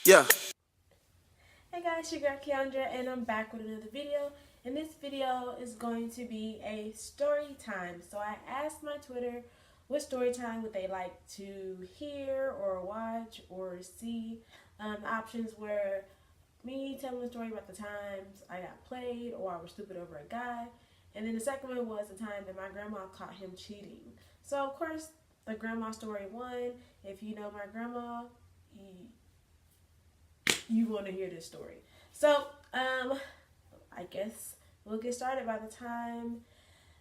Yeah. Hey guys, your girl Keandra, and I'm back with another video. And this video is going to be a story time. So I asked my Twitter what story time would they like to hear or watch or see. The options were me telling a story about the times I got played or I was stupid over a guy. And then the second one was the time that my grandma caught him cheating. So of course, the grandma story won. If you know my grandma, you want to hear this story. So, I guess we'll get started about the time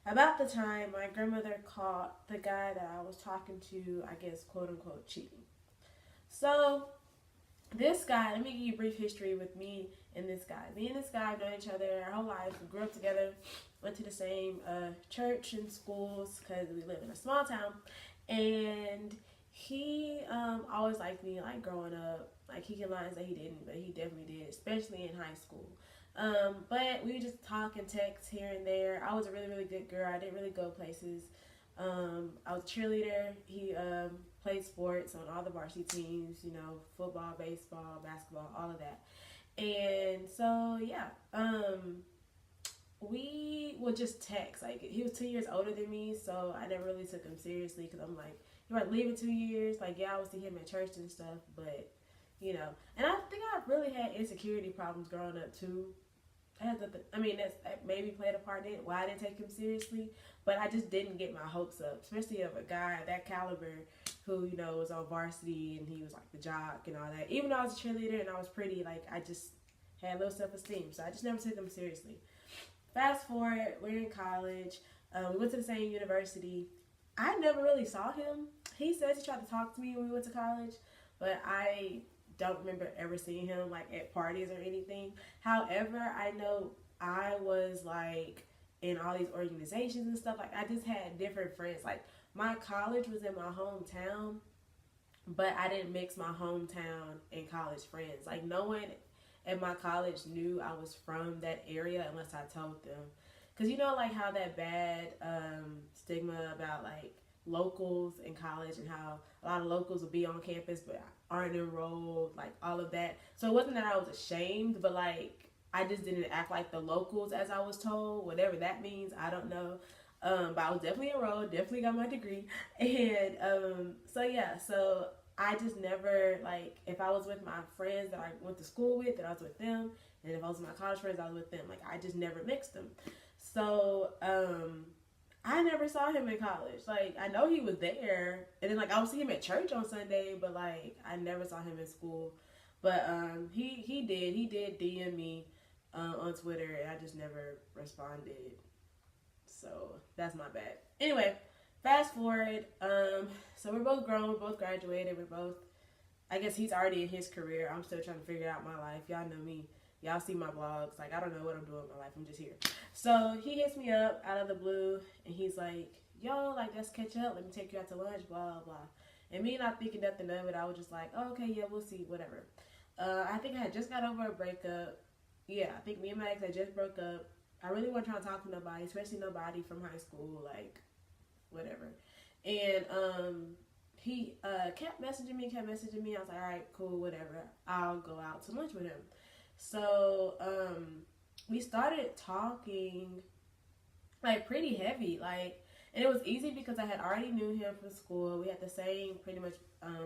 my grandmother caught the guy that I was talking to, I guess, quote unquote, cheating. So, this guy, let me give you a brief history with me and this guy. Me and this guy have known each other our whole life. We grew up together, went to the same church and schools because we live in a small town. And he always liked me, like growing up. Like he can lie and say he didn't, but he definitely did, especially in high school. But we would just talk and text here and there. I was a really, really good girl. I didn't really go places. I was a cheerleader. He played sports on all the varsity teams, football, baseball, basketball, all of that. And so, yeah, we would just text. Like, he was 2 years older than me, so I never really took him seriously because I'm like, you might leave in 2 years. Like, yeah, I would see him at church and stuff, but, And I think I really had insecurity problems growing up, too. That maybe played a part in it, why I didn't take him seriously, but I just didn't get my hopes up, especially of a guy of that caliber who, was on varsity and he was like the jock and all that. Even though I was a cheerleader and I was pretty, like, I just had low self esteem, so I just never took him seriously. Fast forward, we're in college. We went to the same university. I never really saw him. He says he tried to talk to me when we went to college, but I don't remember ever seeing him like at parties or anything. However, I know I was like in all these organizations and stuff. Like I just had different friends. Like my college was in my hometown, but I didn't mix my hometown and college friends. Like no one at my college knew I was from that area unless I told them. Cause like how that bad stigma about like locals in college and how a lot of locals will be on campus but aren't enrolled, like all of that. So it wasn't that I was ashamed, but like I just didn't act like the locals as I was told, whatever that means. I don't know. But I was definitely enrolled, definitely got my degree, and so I just never like if I was with my friends that I went to school with, that I was with them, and if I was with my college friends, I was with them. Like I just never mixed them. So I never saw him in college. Like I know he was there, and then like I would see him at church on Sunday, but like I never saw him in school. But he did DM me on Twitter, and I just never responded. So that's my bad. Anyway, fast forward. So we're both grown, we're both graduated, we're both. I guess he's already in his career. I'm still trying to figure out my life. Y'all know me. Y'all see my blogs. Like I don't know what I'm doing with my life. I'm just here. So he hits me up out of the blue, and he's like, "Yo, like let's catch up. Let me take you out to lunch." Blah blah blah. And me not thinking nothing of it, I was just like, oh, "Okay, yeah, we'll see, whatever." I think I had just got over a breakup. Yeah, I think me and my ex had just broke up. I really wasn't trying to talk to nobody, especially nobody from high school, like whatever. And he kept messaging me, kept messaging me. I was like, all right, cool, whatever. I'll go out to lunch with him. So we started talking like pretty heavy, like, and it was easy because I had already knew him from school. We had the same pretty much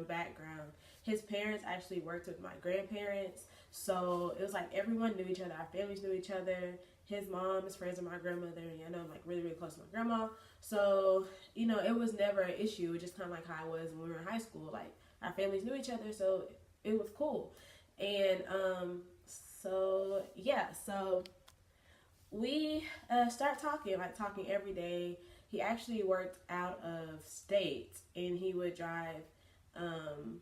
background. His parents actually worked with my grandparents, so it was like everyone knew each other. Our families knew each other. His mom is friends with my grandmother, and I know I'm like really, really close to my grandma. So it was never an issue. It was just kind of like how I was when we were in high school. Like our families knew each other, so it was cool. And so we start talking, like talking every day. He actually worked out of state, and um,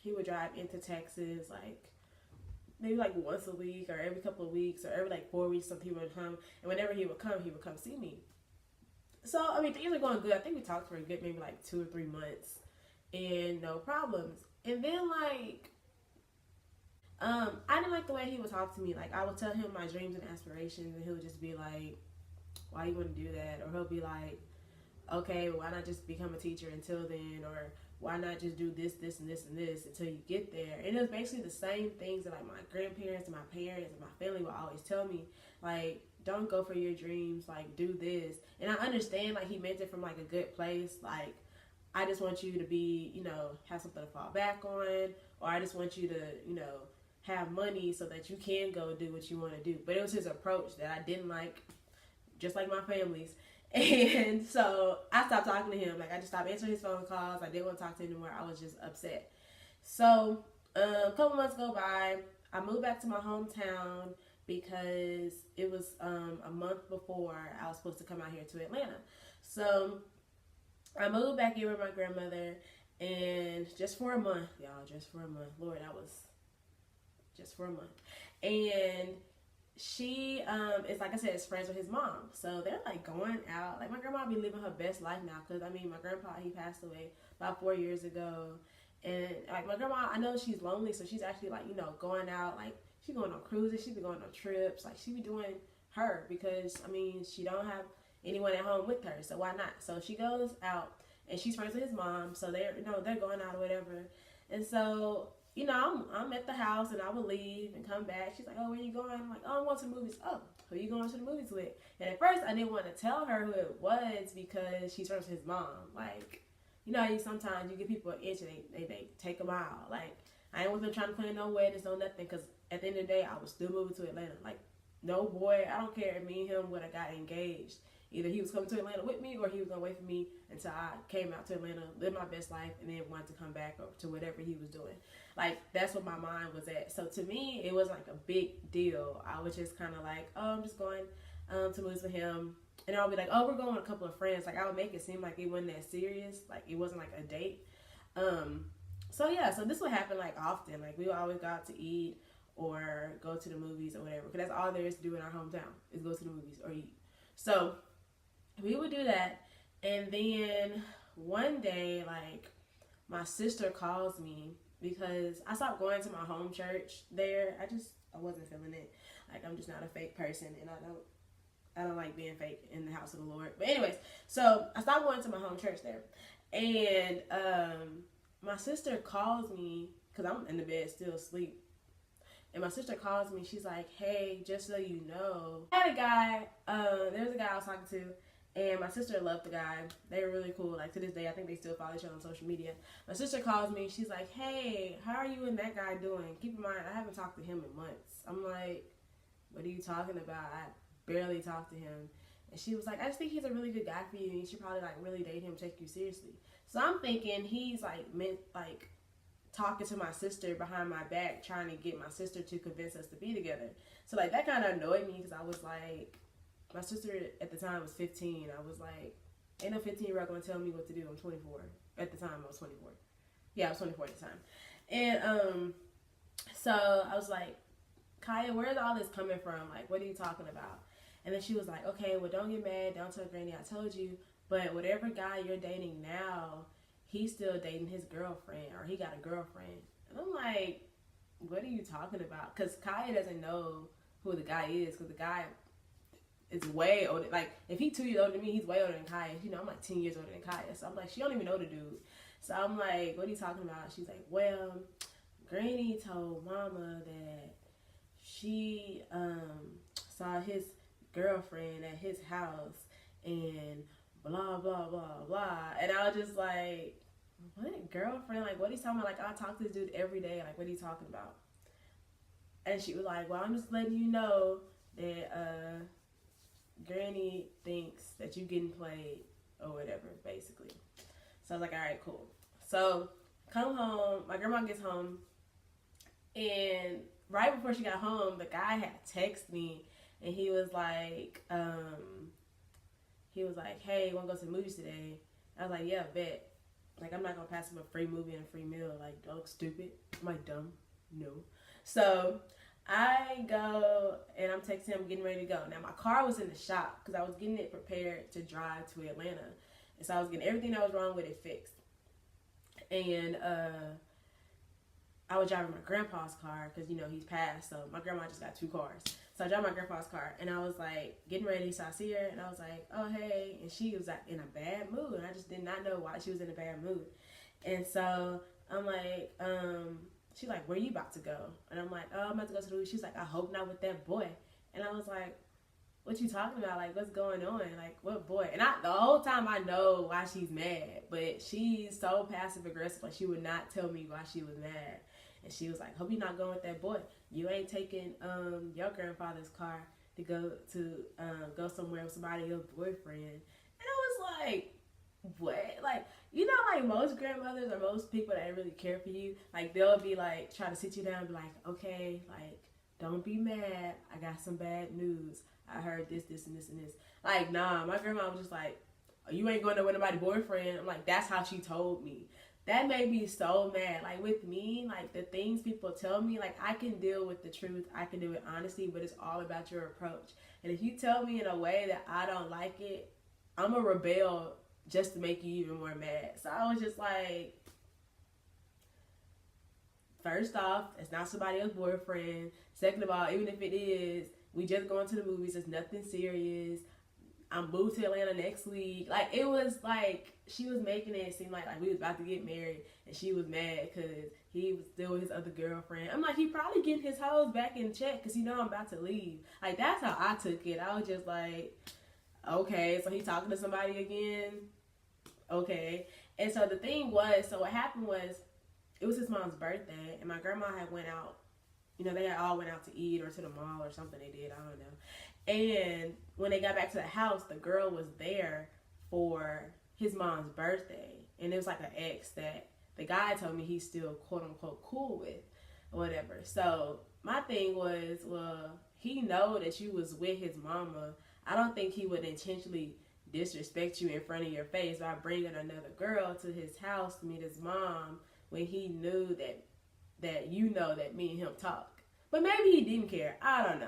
he would drive into Texas, like maybe like once a week, or every couple of weeks, or every like 4 weeks. Some people would come, and whenever he would come see me. So I mean, things are going good. I think we talked for a good maybe like 2 or 3 months, and no problems. And then like I didn't like the way he would talk to me. Like I would tell him my dreams and aspirations, and he would just be like, "Why you want to do that?" Or he'll be like, okay, well, why not just become a teacher until then, or why not just do this, this, and this, and this until you get there? And it was basically the same things that like my grandparents and my parents and my family would always tell me, like, don't go for your dreams, like, do this. And I understand, like, he meant it from like a good place, like, I just want you to be, you know, have something to fall back on, or I just want you to, you know, have money so that you can go do what you want to do. But it was his approach that I didn't like, just like my family's. And so I stopped talking to him. Like, I just stopped answering his phone calls. I didn't want to talk to him anymore. I was just upset. So a couple months go by. I moved back to my hometown because it was a month before I was supposed to come out here to Atlanta. So I moved back here with my grandmother, and just for a month, y'all, just for a month. Lord, that was just for a month. And she is, like I said, is friends with his mom. So they're like going out. Like, my grandma be living her best life now, because I mean, my grandpa, he passed away about 4 years ago. And like, my grandma, I know she's lonely, so she's actually like, you know, going out. Like, she going on cruises, she be going on trips. Like, she be doing her, because I mean, she don't have anyone at home with her, so why not? So she goes out, and she's friends with his mom, so they're, you know, they're going out or whatever. And so, you know, I'm at the house, and I would leave and come back. She's like, oh, where you going? I'm like, oh, I'm going to the movies. Oh, who are you going to the movies with? And at first, I didn't want to tell her who it was, because she's friends with his mom. Like, you know, sometimes you get people an itch, and they take them out. Like, I ain't wasn't trying to plan no weddings, no nothing, because at the end of the day, I was still moving to Atlanta. Like, no boy, I don't care if me and him would have got engaged. Either he was coming to Atlanta with me, or he was going to wait for me until I came out to Atlanta, lived my best life, and then wanted to come back to whatever he was doing. Like, that's what my mind was at. So to me, it wasn't like a big deal. I was just kind of like, oh, I'm just going to movies with him. And I'll be like, oh, we're going with a couple of friends. Like, I would make it seem like it wasn't that serious. Like, it wasn't like a date. So yeah, so this would happen like often. Like, we would always go out to eat or go to the movies or whatever. Because that's all there is to do in our hometown, is go to the movies or eat. So we would do that. And then one day, like, my sister calls me, because I stopped going to my home church there. I wasn't feeling it. Like, I'm just not a fake person, and I don't like being fake in the house of the Lord. But anyways, so I stopped going to my home church there. And my sister calls me, because I'm in the bed still asleep. And my sister calls me. She's like, hey, just so you know, I had a guy, there was a guy I was talking to, and my sister loved the guy. They were really cool. Like, to this day, I think they still follow each other on social media. My sister calls me. She's like, hey, how are you and that guy doing? Keep in mind, I haven't talked to him in months. I'm like, what are you talking about? I barely talked to him. And she was like, I just think he's a really good guy for you, and you should probably, like, really date him, take you seriously. So I'm thinking he's, like, talking to my sister behind my back, trying to get my sister to convince us to be together. So, like, that kind of annoyed me, because I was like, my sister at the time was 15. I was like, ain't no 15-year-old gonna tell me what to do. I'm 24. At the time, I was 24. Yeah, I was 24 at the time. And so I was like, Kaya, where's all this coming from? Like, what are you talking about? And then she was like, okay, well, don't get mad. Don't tell Granny I told you. But whatever guy you're dating now, he's still dating his girlfriend, or he got a girlfriend. And I'm like, what are you talking about? Because Kaya doesn't know who the guy is, because the guy is way older. Like, if he's 2 years older than me, he's way older than Kaya. You know, I'm like 10 years older than Kaya. So I'm like, she don't even know the dude. So I'm like, what are you talking about? She's like, well, Granny told Mama that she saw his girlfriend at his house and blah, blah, blah, blah. And I was just like, what girlfriend? Like, what are you talking about? Like, I talk to this dude every day. Like, what are you talking about? And she was like, well, I'm just letting you know that Granny thinks that you getting played or whatever, basically. So I was like, all right, cool. So come home. My grandma gets home, and right before she got home, the guy had texted me, and he was like, hey, you want to go to the movies today? I was like, yeah, bet. Like, I'm not going to pass him a free movie and a free meal. Like, don't look stupid. Am I dumb? No. So I go, and I'm texting him, getting ready to go. Now, my car was in the shop, because I was getting it prepared to drive to Atlanta. And so I was getting everything that was wrong with it fixed. And I was driving my grandpa's car, because, you know, he's passed. So my grandma just got 2 cars. So So I drove my grandpa's car, and I was like getting ready. So I see her, and I was like, "Oh hey," and she was like in a bad mood, and I just did not know why she was in a bad mood. And so I'm like, she's like, "Where you about to go?" And I'm like, "Oh, I'm about to go to the movie." She's like, "I hope not with that boy." And I was like, "What you talking about? Like, what's going on? Like, what boy?" And the whole time I know why she's mad, but she's so passive aggressive. Like, she would not tell me why she was mad. And she was like, "Hope you're not going with that boy. You ain't taking your grandfather's car to go somewhere with somebody else's boyfriend." And I was like, "What?" Like, you know, like most grandmothers or most people that really care for you, like they'll be like try to sit you down and be like, "Okay, like don't be mad. I got some bad news. I heard this, this, and this, and this." Like, nah, my grandma was just like, "You ain't going to with nobody's boyfriend." I'm like, that's how she told me. That made me so mad. Like, with me, like the things people tell me, like I can deal with the truth, I can deal with honesty, but it's all about your approach. And if you tell me in a way that I don't like it, I'm a rebel just to make you even more mad. So I was just like, first off, it's not somebody else's boyfriend. Second of all, even if it is, we just going to the movies. It's nothing serious. I'm moved to Atlanta next week. Like, it was like she was making it seem like we was about to get married, and she was mad because he was still with his other girlfriend. I'm like, he probably getting his hoes back in check because I'm about to leave. Like, that's how I took it. I was just like, okay, so he talking to somebody again? Okay. And so the thing was, so what happened was, it was his mom's birthday, and my grandma had went out. You know, they had all went out to eat or to the mall or something they did. I don't know. And when they got back to the house, the girl was there for his mom's birthday. And it was like an ex that the guy told me he's still quote unquote cool with or whatever. So my thing was, well, he know that you was with his mama. I don't think he would intentionally disrespect you in front of your face by bringing another girl to his house to meet his mom when he knew that you know that me and him talk. But maybe he didn't care. I don't know.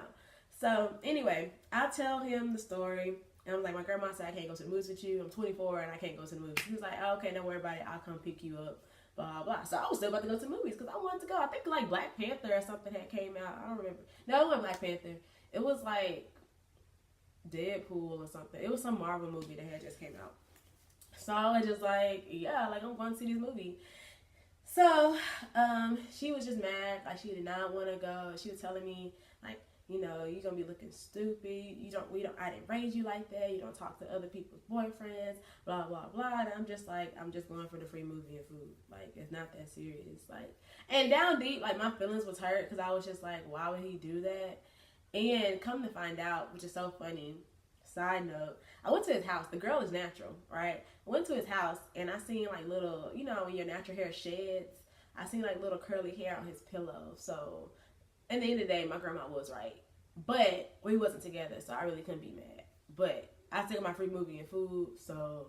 So anyway, I tell him the story. And I'm like, my grandma said I can't go to the movies with you. I'm 24 and I can't go to the movies. He was like, "Oh, okay, don't worry about it. I'll come pick you up." Blah, blah. So I was still about to go to the movies because I wanted to go. I think like Black Panther or something had came out. I don't remember. No, it wasn't Black Panther. It was like Deadpool or something. It was some Marvel movie that had just came out. So I was just like, yeah, like I'm going to see this movie. So she was just mad. Like, she did not want to go. She was telling me, like, you know, you're going to be looking stupid. I didn't raise you like that. You don't talk to other people's boyfriends, blah, blah, blah. And I'm just like, I'm just going for the free movie and food. Like, it's not that serious. Like, and down deep, like, my feelings was hurt because I was just like, why would he do that? And come to find out, which is so funny, side note, I went to his house. The girl is natural, right? I went to his house and I seen like little, you know, when your natural hair sheds, I seen like little curly hair on his pillow. So at the end of the day, my grandma was right. But we wasn't together, so I really couldn't be mad. But I still got my free movie and food, so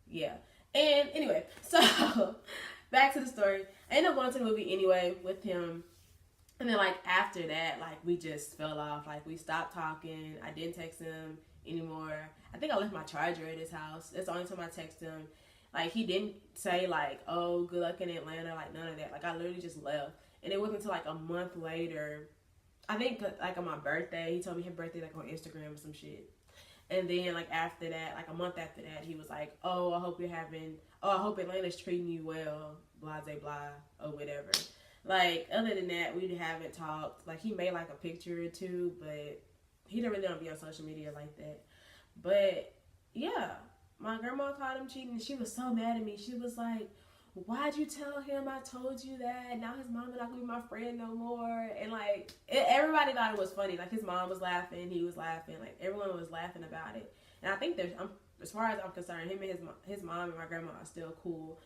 yeah. And anyway, so back to the story. I ended up going to the movie anyway with him. And then, like, after that, like, we just fell off. Like, we stopped talking. I didn't text him anymore. I think I left my charger at his house. That's the only time I texted him. Like, he didn't say, like, "Oh, good luck in Atlanta." Like, none of that. Like, I literally just left. And it wasn't until, like, a month later, I think, like, on my birthday, he told me his birthday, like, on Instagram or some shit. And then, like, after that, like, a month after that, he was like, I hope Atlanta's treating you well, blah, blah, blah, or whatever. Like, other than that, we haven't talked. Like, he made, like, a picture or two, but he didn't really want to be on social media like that. But, yeah, my grandma called him cheating, and she was so mad at me. She was like, "Why'd you tell him I told you that? Now his mama not going to be my friend no more." And, like, everybody thought it was funny. Like, his mom was laughing. He was laughing. Like, everyone was laughing about it. And I think as far as I'm concerned, him and his mom and my grandma are still cool.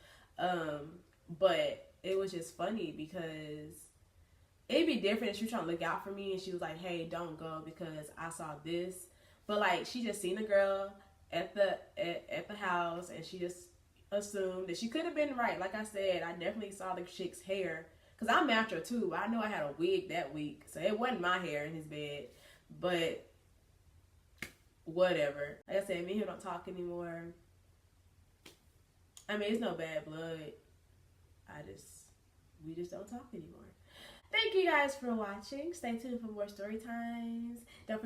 But it was just funny because it'd be different if she was trying to look out for me and she was like, "Hey, don't go because I saw this." But like, she just seen a girl at the house and she just assumed that she could have been right. Like I said, I definitely saw the chick's hair because I'm natural too. I know I had a wig that week, so it wasn't my hair in his bed. But whatever. Like I said, me and him don't talk anymore. I mean, it's no bad blood. We just don't talk anymore. thank you guys for watching. Stay tuned for more story times. Don't